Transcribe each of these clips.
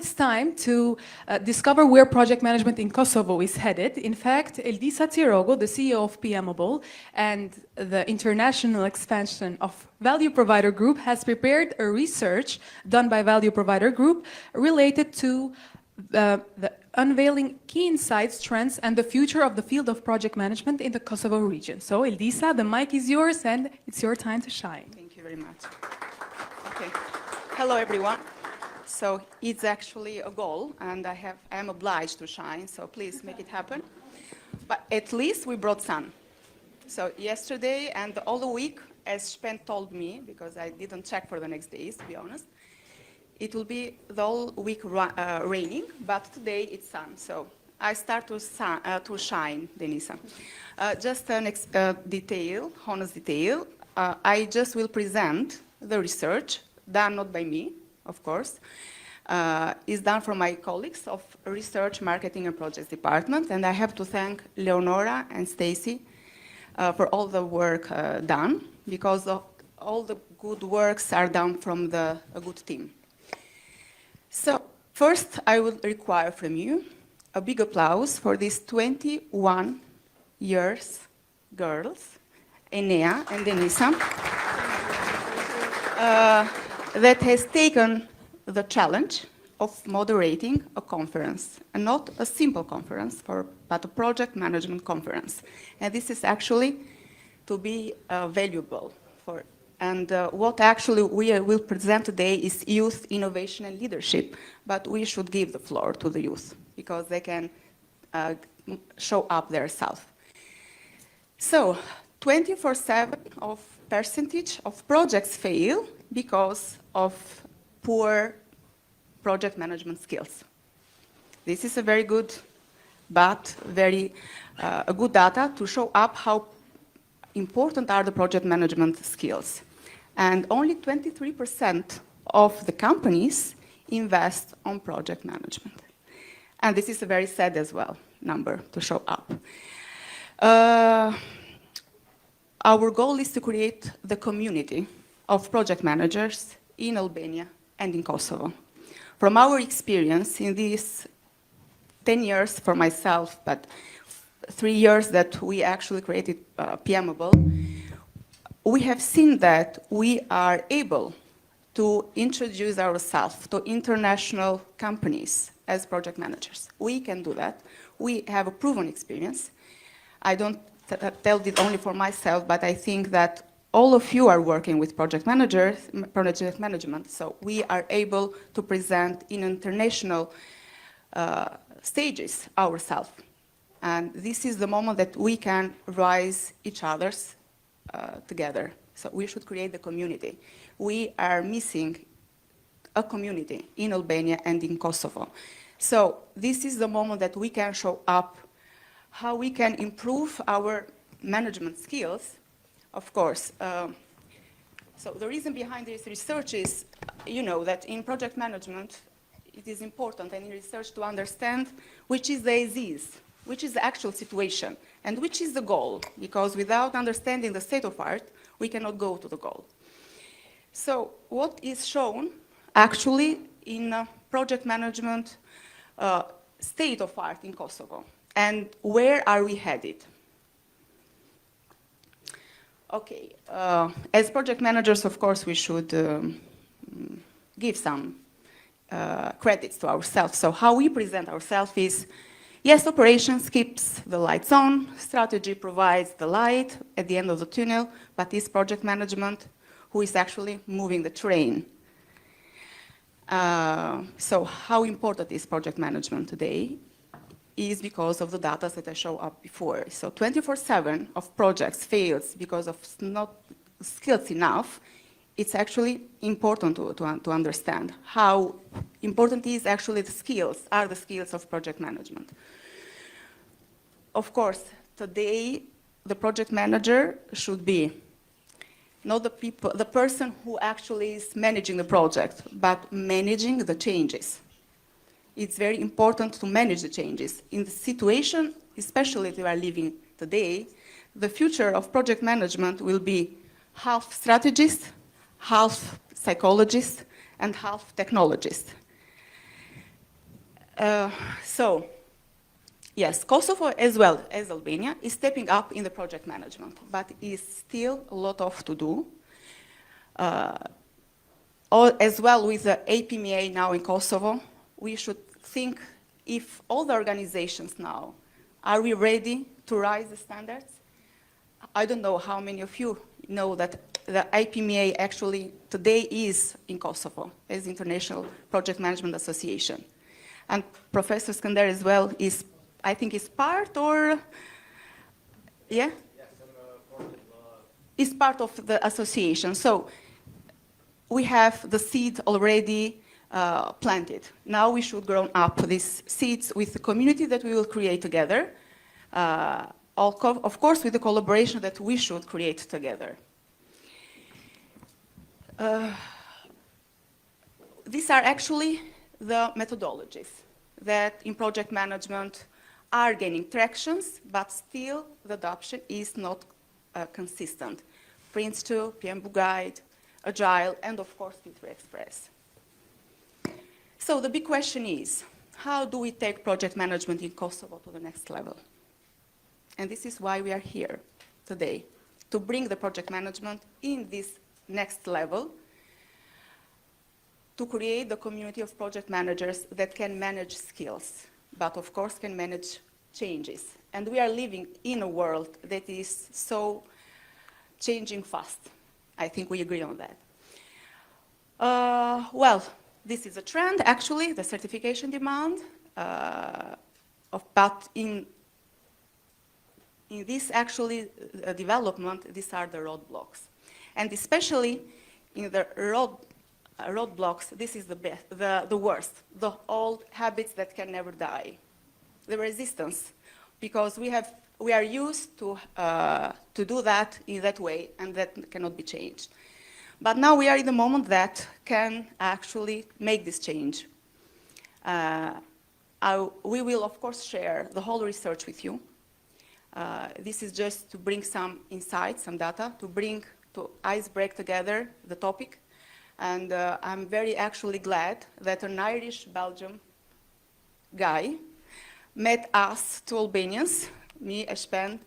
it's time to discover where project management in Kosovo is headed. In fact, Eldisa Cirogu, the CEO of PMable and the international expansion of Value Provider Group, has prepared a research done by Value Provider Group related to the unveiling key insights, trends, and the future of the field of project management in the Kosovo region. So, Eldisa, the mic is yours, and it's your time to shine. Thank you very much. Okay. Hello, everyone. So it's actually a goal, and I am obliged to shine, so please make it happen. But at least we brought sun. So yesterday and all the week, as Spen told me, because I didn't check for the next days, to be honest, it will be the whole week raining, but today it's sun. So I start to shine, Denisa. Just an detail, honest detail. I just will present the research, done not by me, of course, is done from my colleagues of Research, Marketing and Projects Department, and I have to thank Leonora and Stacy for all the work done, because all the good works are done from a good team. So first, I will require from you a big applause for these 21 years girls, Enea and Denisa, that has taken the challenge of moderating a conference, and not a simple conference, but a project management conference. And this is actually to be valuable for. And what actually we will present today is youth innovation and leadership, but we should give the floor to the youth because they can show up themselves. So 24/7 of percentage of projects fail because of poor project management skills. This is a very good, but very a good data to show up how important are the project management skills. And only 23% of the companies invest on project management. And this is a very sad as well number to show up. Our goal is to create the community of project managers in Albania and in Kosovo. From our experience in these 10 years for myself, but 3 years that we actually created PMable, we have seen that we are able to introduce ourselves to international companies as project managers. We can do that. We have a proven experience. I don't tell it only for myself, but I think that all of you are working with project management, so we are able to present in international stages ourselves. And this is the moment that we can rise each other's together. So we should create the community. We are missing a community in Albania and in Kosovo. So this is the moment that we can show up how we can improve our management skills, of course. So the reason behind this research is, you know, that in project management, it is important and in research to understand which is the disease, which is the actual situation, and which is the goal, because without understanding the state of art, we cannot go to the goal. So what is shown actually in project management state of art in Kosovo, and where are we headed? Okay, as project managers, of course, we should give some credits to ourselves. So how we present ourselves is, yes, operations keeps the lights on, strategy provides the light at the end of the tunnel, but it's project management who is actually moving the train. So how important is project management today is because of the data that I showed up before. So 24/7 of projects fails because of not skills enough. It's actually important to understand how important is actually the skills of project management. Of course, today the project manager should be not the person who actually is managing the project, but managing the changes. It's very important to manage the changes. In the situation, especially that we are living today, the future of project management will be half strategist, half psychologist, and half technologist. So, yes, Kosovo as well as Albania is stepping up in the project management, but is still a lot of to do. As well with the APMA now in Kosovo, we should think if all the organizations now, are we ready to rise the standards? I don't know how many of you know that the IPMA actually today is in Kosovo as International Project Management Association. And Professor Skander as well is, I think, is part or, yeah? Yes, I'm Is part of the association. So we have the seed already planted. Now we should grow up these seeds with the community that we will create together. Of course, with the collaboration that we should create together. These are actually the methodologies that in project management are gaining tractions, but still the adoption is not consistent. Prince2, PMable Guide, Agile, and of course P3 Express. So the big question is, how do we take project management in Kosovo to the next level? And this is why we are here today, to bring the project management in this next level, to create the community of project managers that can manage skills, but of course can manage changes. And we are living in a world that is so changing fast. I think we agree on that. Well, this is a trend, actually, the certification demand, but in this actually development, these are the roadblocks. And especially in the roadblocks, this is the worst, the old habits that can never die. The resistance, because we are used to do that in that way, and that cannot be changed. But now we are in the moment that can actually make this change. We will, of course, share the whole research with you. This is just to bring some insights, some data, to ice-break together the topic. And I'm very actually glad that an Irish-Belgian guy met us, two Albanians, me, Espen,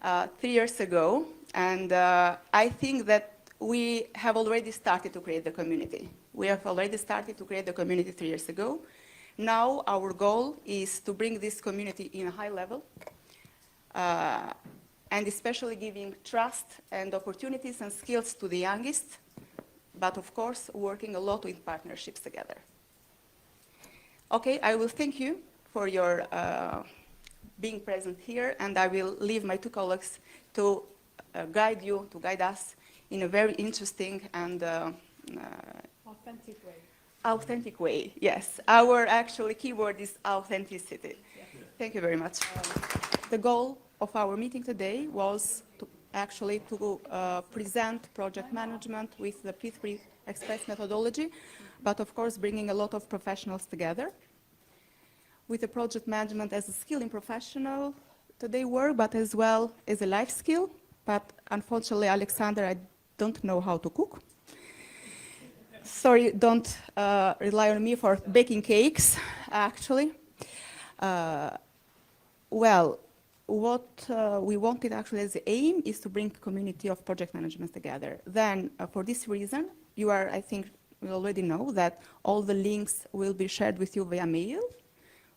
3 years ago. And I think that we have already started to create the community. We have already started to create the community 3 years ago. Now our goal is to bring this community in a high level, and especially giving trust and opportunities and skills to the youngest, but of course working a lot with partnerships together. Okay, I will thank you for your being present here, and I will leave my two colleagues to guide us in a very interesting and authentic way, yes. Our actually keyword is authenticity. Yeah. Thank you very much. The goal of our meeting today was to present project management with the P3 Express methodology, but of course bringing a lot of professionals together with the project management as a skill in professional today work, but as well as a life skill. But unfortunately, Alexander, I don't know how to cook. Sorry, don't rely on me for baking cakes, actually. Well, what we wanted actually as the aim is to bring community of project management together. Then, for this reason, I think you already know that all the links will be shared with you via mail.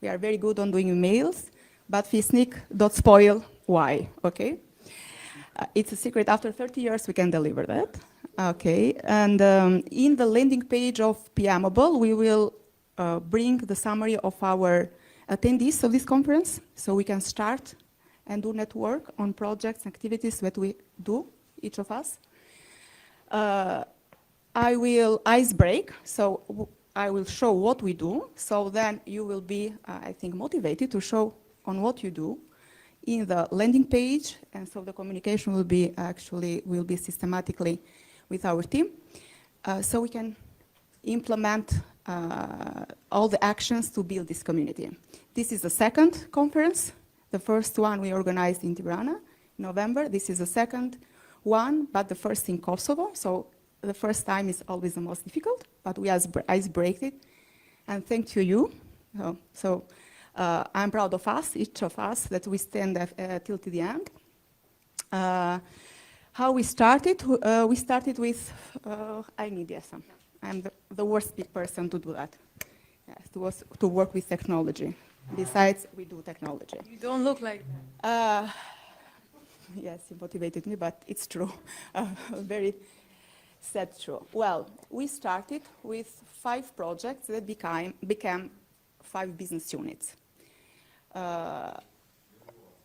We are very good on doing emails, but Fisnik, don't spoil why, okay? It's a secret. After 30 years, we can deliver that. Okay, and in the landing page of PMable, we will bring the summary of our attendees of this conference, so we can start and do network on projects and activities that we do, each of us. I will ice break, so I will show what we do, so then you will be, I think, motivated to show on what you do in the landing page, and so the communication will be systematically with our team, so we can implement all the actions to build this community. This is the second conference. The first one we organized in Tirana in November. This is the second one, but the first in Kosovo. So the first time is always the most difficult, but we ice-break it. And thanks to you, I'm proud of us, each of us, that we stand till to the end. How we started? We started with, I need yes, I'm the worst person to do that. Yes, to work with technology. Besides, we do technology. You don't look like that. Yes, you motivated me, but it's true. Very sad true. Well, we started with 5 projects that became 5 business units.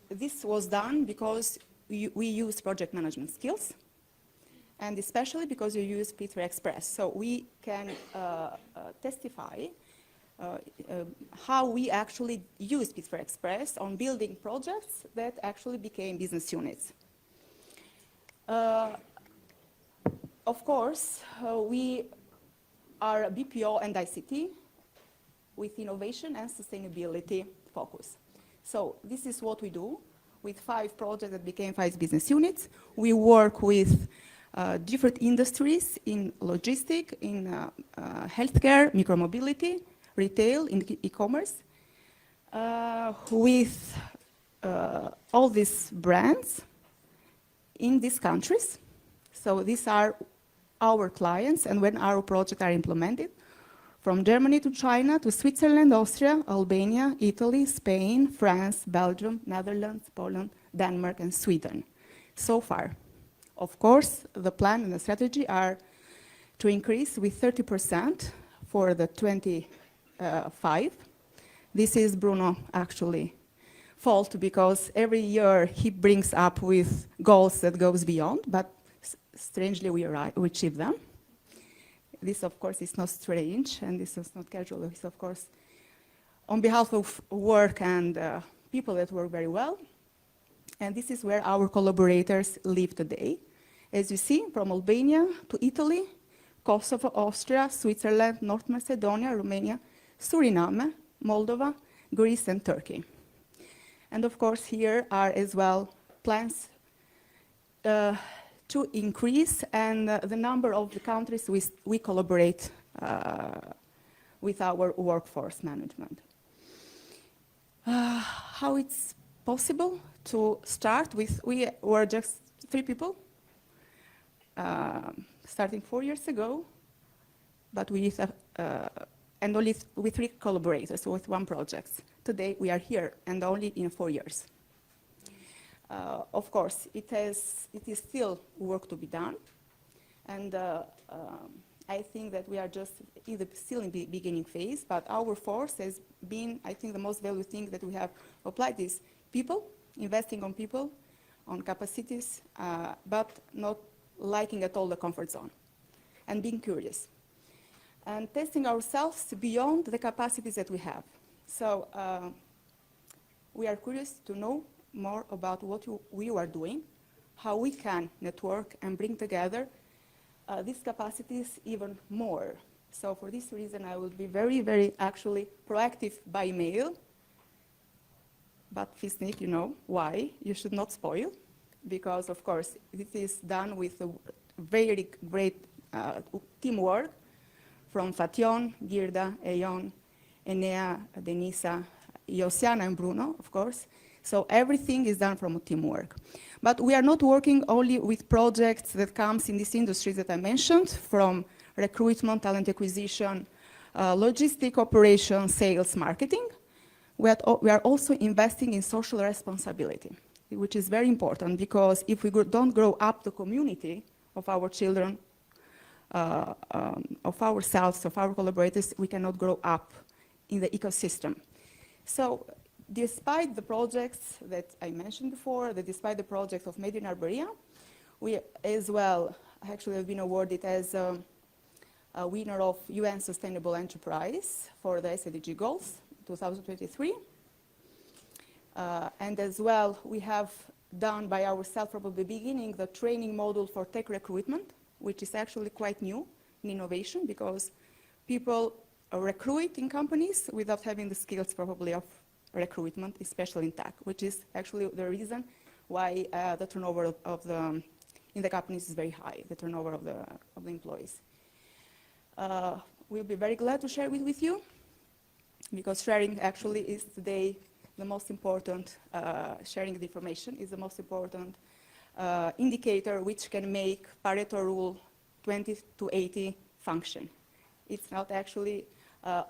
This was done because we use project management skills, and especially because you use P3 Express. So we can testify how we actually use P3 Express on building projects that actually became business units. Of course, we are a BPO and ICT with innovation and sustainability focus. So this is what we do with 5 projects that became 5 business units. We work with different industries in logistics, in healthcare, micromobility, retail, in e-commerce, with all these brands in these countries. So these are our clients, and when our projects are implemented, from Germany to China to Switzerland, Austria, Albania, Italy, Spain, France, Belgium, Netherlands, Poland, Denmark, and Sweden, so far. Of course, the plan and the strategy are to increase with 30% for the 25. This is Bruno actually fault, because every year he brings up with goals that goes beyond, but strangely we achieve them. This, of course, is not strange, and this is not casual. It's, of course, on behalf of work and people that work very well. And this is where our collaborators live today. As you see, from Albania to Italy, Kosovo, Austria, Switzerland, North Macedonia, Romania, Suriname, Moldova, Greece, and Turkey. And of course, here are as well plans to increase and the number of the countries we collaborate with our workforce management. How it's possible to start with, we were just 3 people, starting 4 years ago, but we and only with 3 collaborators, so with 1 project. Today we are here, and only in 4 years. Of course, it is still work to be done, and I think that we are just still in the beginning phase, but our force has been, I think, the most valuable thing that we have applied is people, investing on people, on capacities, but not liking at all the comfort zone, and being curious, and testing ourselves beyond the capacities that we have. So we are curious to know more about what we are doing, how we can network and bring together these capacities even more. So for this reason, I will be very, very actually proactive by mail. But Fisnik, you know why you should not spoil, because of course this is done with a very great teamwork from Fation, Girda, Eyon, Enea, Denisa, Josiana, and Bruno, of course. So everything is done from teamwork. But we are not working only with projects that comes in these industries that I mentioned, from recruitment, talent acquisition, logistic operations, sales, marketing. We are also investing in social responsibility, which is very important, because if we don't grow up the community of our children, of ourselves, of our collaborators, we cannot grow up in the ecosystem. So despite the projects that I mentioned before, despite the project of Made in Arboria, we as well actually have been awarded as a winner of UN Sustainable Enterprise for the SDG goals 2023. And as well, we have done by ourselves from the beginning the training module for tech recruitment, which is actually quite new in innovation, because people recruit in companies without having the skills probably of recruitment, especially in tech, which is actually the reason why the turnover in the companies is very high, the turnover of the employees. We'll be very glad to share it with you. because sharing actually is today the most important, sharing the information is the most important indicator which can make Pareto rule 20-80 function. It's not actually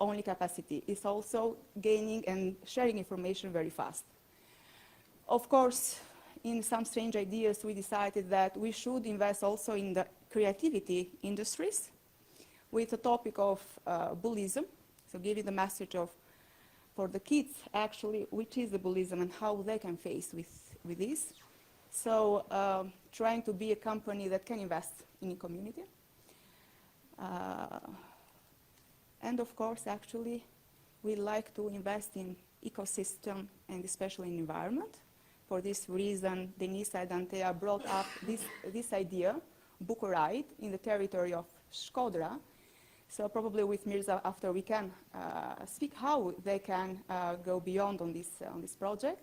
only capacity, it's also gaining and sharing information very fast. Of course, in some strange ideas, we decided that we should invest also in the creativity industries with the topic of bullism, so giving the message of, for the kids, actually, which is the bullism and how they can face with this. So trying to be a company that can invest in a community. And of course, actually, we like to invest in ecosystem and especially in environment. For this reason, Denise and Antea brought up this idea, book a ride, in the territory of Shkodra. So probably with Mirza, after we can speak how they can go beyond on this project.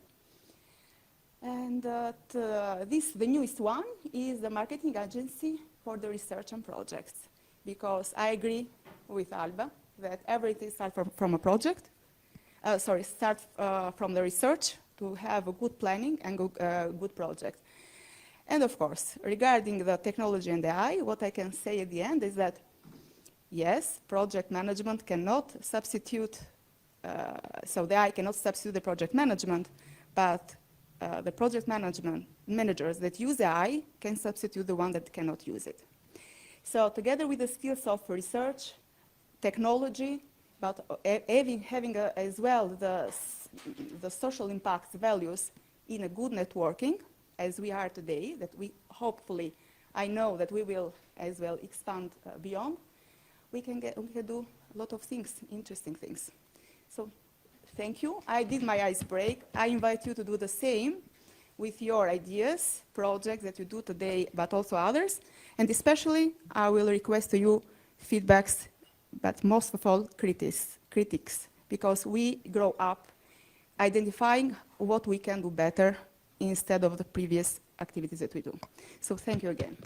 And the newest one is the marketing agency for the research and projects. Because I agree with Alba that everything starts from a project. Start from the research to have a good planning and good project. And of course, regarding the technology and AI, what I can say at the end is that yes, project management cannot substitute, so the AI cannot substitute the project management, but the project managers that use AI can substitute the one that cannot use it. So together with the skills of research, technology, but having as well the social impact values in a good networking, as we are today, that we hopefully, I know that we will as well expand beyond, we can do a lot of things, interesting things. So thank you. I did my ice break. I invite you to do the same with your ideas, projects that you do today, but also others. And especially, I will request to you feedbacks, but most of all, critics, because we grow up identifying what we can do better instead of the previous activities that we do. So thank you again.